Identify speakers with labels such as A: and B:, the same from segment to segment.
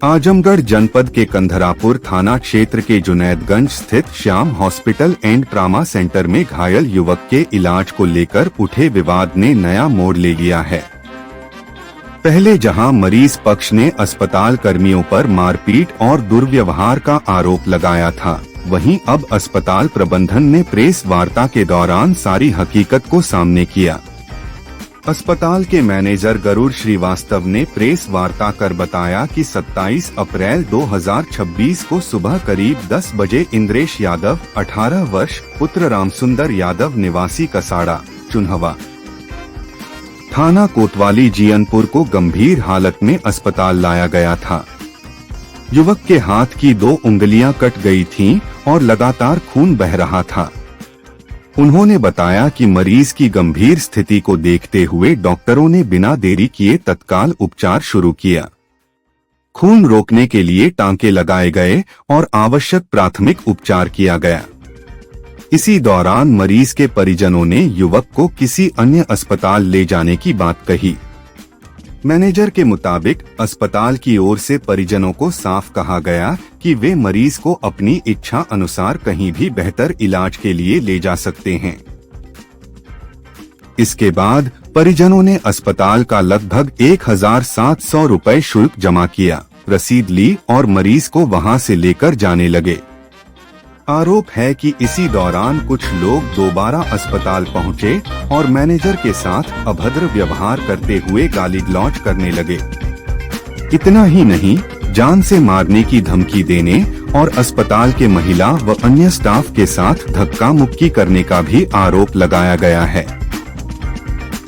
A: आजमगढ़ जनपद के कंधरापुर थाना क्षेत्र के जुनैदगंज स्थित Shyam hospital and trauma centre में घायल युवक के इलाज को लेकर उठे विवाद ने नया मोड़ ले लिया है। पहले जहां मरीज पक्ष ने अस्पताल कर्मियों पर मारपीट और दुर्व्यवहार का आरोप लगाया था, वहीं अब अस्पताल प्रबंधन ने प्रेस वार्ता के दौरान सारी हकीकत को सामने किया। अस्पताल के मैनेजर गरुड़ श्रीवास्तव ने प्रेस वार्ता कर बताया कि 27 अप्रैल 2026 को सुबह करीब 10 बजे इंद्रेश यादव 18 वर्ष पुत्र रामसुंदर यादव निवासी कसाड़ा चुनहवा थाना कोतवाली जियनपुर को गंभीर हालत में अस्पताल लाया गया था। युवक के हाथ की 2 उंगलियां कट गई थीं और लगातार खून बह रहा था। उन्होंने बताया कि मरीज की गंभीर स्थिति को देखते हुए डॉक्टरों ने बिना देरी किए तत्काल उपचार शुरू किया। खून रोकने के लिए टांके लगाए गए और आवश्यक प्राथमिक उपचार किया गया। इसी दौरान मरीज के परिजनों ने युवक को किसी अन्य अस्पताल ले जाने की बात कही। मैनेजर के मुताबिक अस्पताल की ओर से परिजनों को साफ कहा गया कि वे मरीज को अपनी इच्छा अनुसार कहीं भी बेहतर इलाज के लिए ले जा सकते हैं। इसके बाद परिजनों ने अस्पताल का लगभग 1700 रुपए शुल्क जमा किया, रसीद ली और मरीज को वहां से लेकर जाने लगे। आरोप है कि इसी दौरान कुछ लोग दोबारा अस्पताल पहुंचे और मैनेजर के साथ अभद्र व्यवहार करते हुए गाली गलौज करने लगे। इतना ही नहीं, जान से मारने की धमकी देने और अस्पताल के महिला व अन्य स्टाफ के साथ धक्का मुक्की करने का भी आरोप लगाया गया है।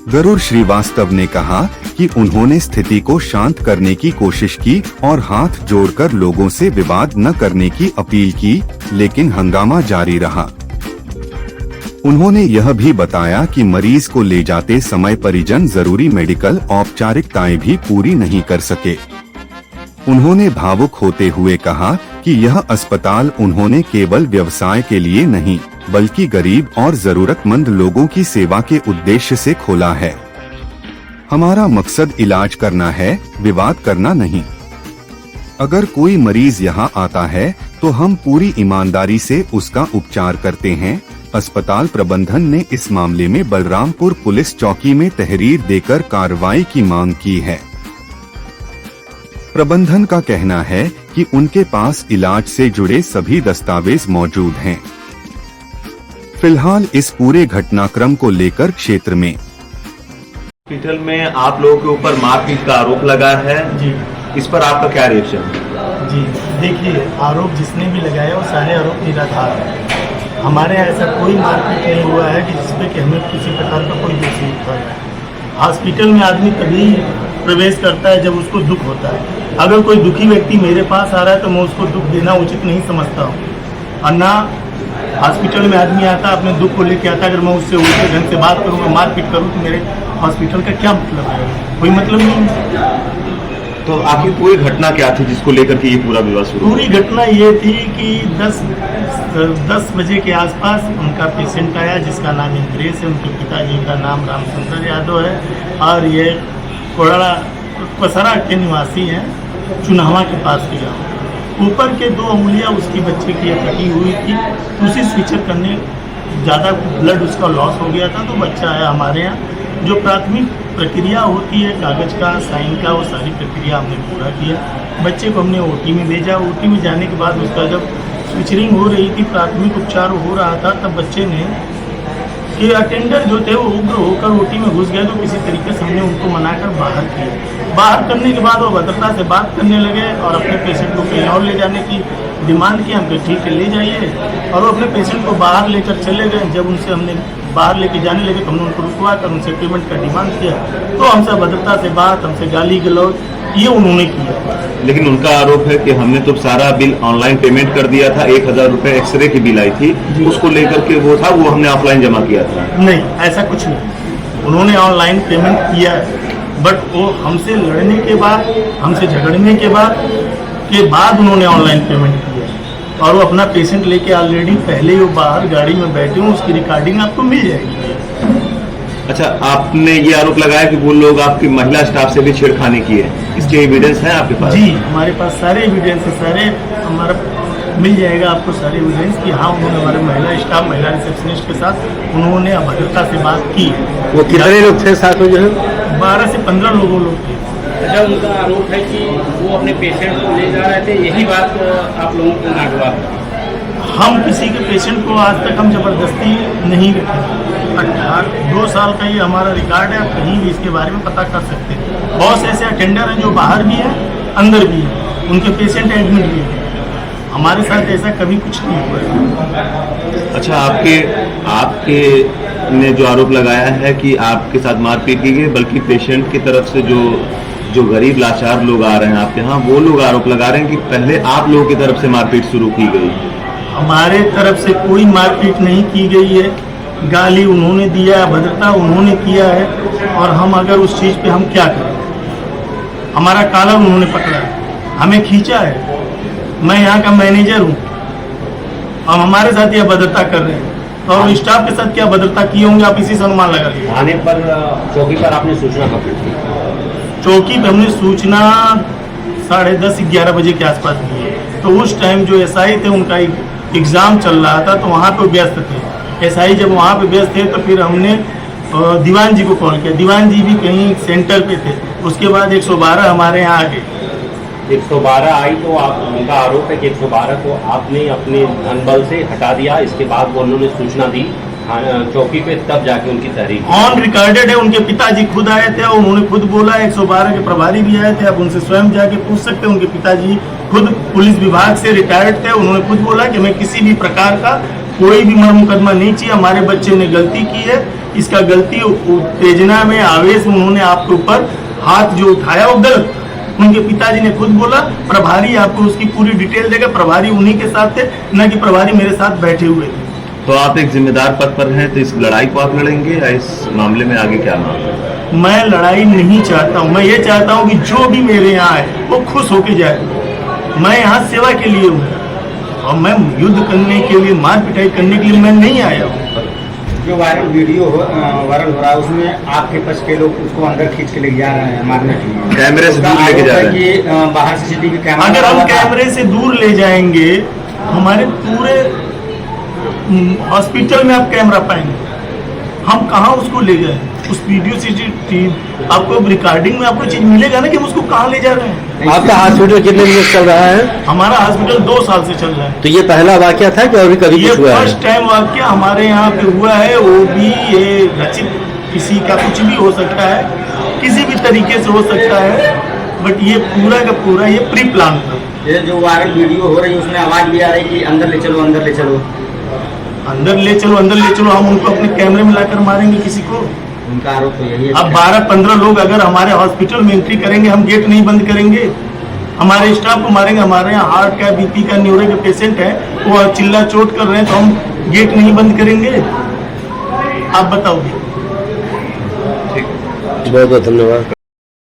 A: गरुड़ श्रीवास्तव ने कहा कि उन्होंने स्थिति को शांत करने की कोशिश की और हाथ जोड़कर लोगों से विवाद न करने की अपील की, लेकिन हंगामा जारी रहा। उन्होंने यह भी बताया कि मरीज को ले जाते समय परिजन जरूरी मेडिकल औपचारिकताएं भी पूरी नहीं कर सके। उन्होंने भावुक होते हुए कहा कि यह अस्पताल उन्होंने केवल व्यवसाय के लिए नहीं, बल्कि गरीब और जरूरतमंद लोगों की सेवा के उद्देश्य से खोला है। हमारा मकसद इलाज करना है, विवाद करना नहीं। अगर कोई मरीज यहां आता है तो हम पूरी ईमानदारी से उसका उपचार करते हैं। अस्पताल प्रबंधन ने इस मामले में बलरामपुर पुलिस चौकी में तहरीर देकर कार्रवाई की मांग की है। प्रबंधन का कहना है कि उनके पास इलाज से जुड़े सभी दस्तावेज मौजूद हैं। फिलहाल इस पूरे घटनाक्रम को लेकर क्षेत्र में
B: हॉस्पिटल में आप लोगों के ऊपर मारपीट का आरोप लगा है
C: जी,
B: इस पर आपका क्या रिएक्शन?
C: जी देखिए, आरोप जिसने भी लगाया वो सारे आरोप निराधार है। हमारे यहाँ ऐसा कोई मारपीट नहीं हुआ है कि जिसपे कि हमें किसी प्रकार का कोई दोष नहीं उठा है। हॉस्पिटल में आदमी तभी प्रवेश करता है जब उसको दुख होता है। अगर कोई दुखी व्यक्ति मेरे पास आ रहा है तो मैं उसको दुख देना उचित नहीं समझता हूँ। और ना हॉस्पिटल में आदमी आता अपने दुख को लेके आता, अगर मैं उससे उल्टे ढंग से बात करूँ, मारपीट करूँ, तो मेरे हॉस्पिटल का क्या मतलब है? कोई मतलब नहीं।
B: तो आखिर पूरी घटना क्या थी जिसको लेकर के ये पूरा विवाद शुरू?
C: पूरी घटना ये थी कि 10 बजे के आसपास उनका पेशेंट आया जिसका नाम इंद्रेश है। उनके पिताजी का नाम रामसुंदर यादव है और ये कोड़ा कसाड़ा के निवासी हैं, चुनहवा के पास के गाँव। ऊपर के 2 उंगलियां उसकी बच्चे की कटी हुई थी। उसी स्विचर करने ज़्यादा ब्लड उसका लॉस हो गया था, तो बच्चा आया हमारे यहाँ। जो प्राथमिक प्रक्रिया होती है कागज का, साइन का, वो सारी प्रक्रिया हमने पूरा किया। बच्चे को हमने ओटी में भेजा। ओटी में जाने के बाद उसका जब स्विचरिंग हो रही थी, प्राथमिक उपचार हो रहा था, तब बच्चे ने कि अटेंडर जो थे वो उग्र होकर ओटी में घुस गए, तो किसी तरीके से हमने उनको मनाकर बाहर किया। बाहर करने के बाद वो भद्रता से बात करने लगे और अपने पेशेंट को कहीं और ले जाने की डिमांड की। हम कहे ठीक है ले जाइए, और वो अपने पेशेंट को बाहर लेकर चले गए। जब उनसे हमने बाहर लेके जाने लगे तो हमने उनको रुकवा कर उनसे पेमेंट का डिमांड किया, तो हमसे भद्रता से बात, हमसे गाली गलौज ये उन्होंने किया।
B: लेकिन उनका आरोप है कि हमने तो सारा बिल ऑनलाइन पेमेंट कर दिया था। 1000 रुपए एक्सरे की बिल आई थी, उसको लेकर के वो था, वो हमने ऑफलाइन जमा किया था।
C: नहीं, ऐसा कुछ नहीं। उन्होंने ऑनलाइन पेमेंट किया है, बट वो हमसे लड़ने के बाद, हमसे झगड़ने के बाद उन्होंने ऑनलाइन पेमेंट किया। और वो अपना पेशेंट लेके ऑलरेडी पहले ही वो बाहर गाड़ी में बैठे हूँ, उसकी रिकॉर्डिंग आपको मिल जाएगी।
B: अच्छा, आपने ये आरोप लगाया कि वो लोग आपकी महिला स्टाफ से भी छेड़खानी की है, उसके एविडेंस हैं आपके पास?
C: जी, हमारे पास सारे एविडेंस है, सारे हमारा मिल जाएगा आपको सारे एविडेंस कि हाँ उन्होंने हमारे महिला स्टाफ, महिला रिसेप्शनिस्ट के साथ उन्होंने अभद्रता से बात की है।
D: वो कितने लोग थे साथ में जो है?
C: 12 से 15 लोग थे।
E: अच्छा, उनका आरोप है कि वो अपने पेशेंट को ले जा रहे थे, यही बात आप लोगों को नागवार?
C: हम किसी के पेशेंट को आज तक हम जबरदस्ती नहीं रखे। 2 साल का ये हमारा रिकॉर्ड है, आप कहीं भी इसके बारे में पता कर सकते हैं। बहुत से ऐसे अटेंडर हैं जो बाहर भी हैं, अंदर भी हैं, उनके पेशेंट एडमिट भी हैं। हमारे साथ ऐसा कभी कुछ नहीं हुआ है।
B: अच्छा, आपके ने जो आरोप लगाया है कि आपके साथ मारपीट की गई, बल्कि पेशेंट की तरफ से जो गरीब लाचार लोग आ रहे हैं आपके यहाँ, वो लोग आरोप लगा रहे हैं कि पहले आप लोगों की तरफ से मारपीट शुरू की गई।
C: हमारे तरफ से कोई मारपीट नहीं की गई है, गाली उन्होंने दिया है, अभद्रता उन्होंने किया है, और हम अगर उस चीज़ पे हम क्या करें? हमारा काला उन्होंने पकड़ा है, हमें खींचा है। मैं यहाँ का मैनेजर हूँ और हमारे साथ ये अभद्रता कर रहे हैं, और स्टाफ के साथ क्या अभद्रता किए होंगे आप इसी से अनुमान लगा लीजिए।
D: थाने पर, चौकी पर आपने सूचना कब दी?
C: चौकी पे हमने सूचना 10:30-11 बजे के आसपास दी है। तो उस टाइम जो एसआई थे उनका एग्जाम चल रहा था, तो वहाँ पे व्यस्त थे। एसआई जब वहाँ पे व्यस्त थे तो फिर हमने दीवान जी को कॉल किया। दीवान जी भी कहीं सेंटर पे थे। उसके बाद 112 हमारे यहाँ आ गए।
D: 112 आई तो आप, उनका आरोप है कि 112 को आपने अपने धनबल से हटा दिया। इसके बाद वो उन्होंने सूचना दी चौकी पे, तब जाके उनकी तहरीक
C: ऑन रिकॉर्डेड है। उनके पिताजी खुद आए थे और उन्होंने खुद बोला, 112 के प्रभारी भी आए थे। आप उनसे स्वयं जाके पूछ सकते हैं। उनके पिताजी खुद पुलिस विभाग से रिटायर्ड थे। उन्होंने खुद बोला कि मैं किसी भी प्रकार का कोई भी मुकदमा नहीं चाहिए, हमारे बच्चे ने गलती की है, इसका गलती उत्तेजना में, आवेश में उन्होंने आपके ऊपर हाथ जो उठाया वो गलत। उनके पिताजी ने खुद बोला। प्रभारी आपको उसकी पूरी डिटेल देगा। प्रभारी उन्हीं के साथ थे, न कि प्रभारी मेरे साथ बैठे हुए थे।
B: तो आप एक जिम्मेदार पद पर हैं, तो इस लड़ाई को आप लड़ेंगे या इस मामले में आगे क्या मामला?
C: मैं लड़ाई नहीं चाहता हूँ। मैं ये चाहता हूँ कि जो भी मेरे यहाँ है वो खुश होके जाए। मैं यहाँ सेवा के लिए हूँ और मैं युद्ध करने के लिए, मार पिटाई करने के लिए मैं नहीं आया हूँ।
F: जो वायरल वीडियो वायरल हो रहा है उसमें आपके पक्ष के लोग उसको अंदर खींच के ले जा रहे हैं मारने के लिए।
B: कैमरे से दूर लेके जा रहे हैं
F: कि बाहर सीसीटीवी कैमरा,
C: अगर हम कैमरे से दूर ले जाएंगे, हमारे पूरे हॉस्पिटल में आप कैमरा पाएंगे। हम कहाँ उसको ले जाए? उस वीडियो सीसीटीवी आपको रिकॉर्डिंग में आपको चीज मिलेगा ना कि हम उसको कहाँ ले जा रहे हैं।
D: आपका हॉस्पिटल कितने दिन से चल रहा है?
C: हमारा हॉस्पिटल 2 साल से चल रहा है।
D: तो ये पहला वाकया था कि और भी कभी
C: ये
D: कुछ हुआ है?
C: फर्स्ट टाइम वाकया हमारे यहाँ पे हुआ है। वो भी ये रचित, किसी का कुछ भी हो सकता है, किसी भी तरीके से हो सकता है, बट ये पूरा का पूरा ये प्री प्लान था।
F: ये जो वायरल वीडियो हो रही है उसमें आवाज भी आ रही है कि अंदर ले चलो, अंदर ले चलो,
C: अंदर ले चलो, अंदर ले चलो। हम उनको अपने कैमरे में लाकर मारेंगे किसी को?
F: उनका आरोप तो यही है।
C: अब 12-15 लोग अगर हमारे हॉस्पिटल में एंट्री करेंगे, हम गेट नहीं बंद करेंगे। हमारे स्टाफ को मारेंगे। हमारे यहाँ हार्ट का, बीपी का, न्यूरो के पेशेंट हैं, वो चिल्ला चोट कर रहे हैं, तो हम गेट नहीं बंद करेंगे? आप बताओगे?
D: बहुत बहुत धन्यवाद।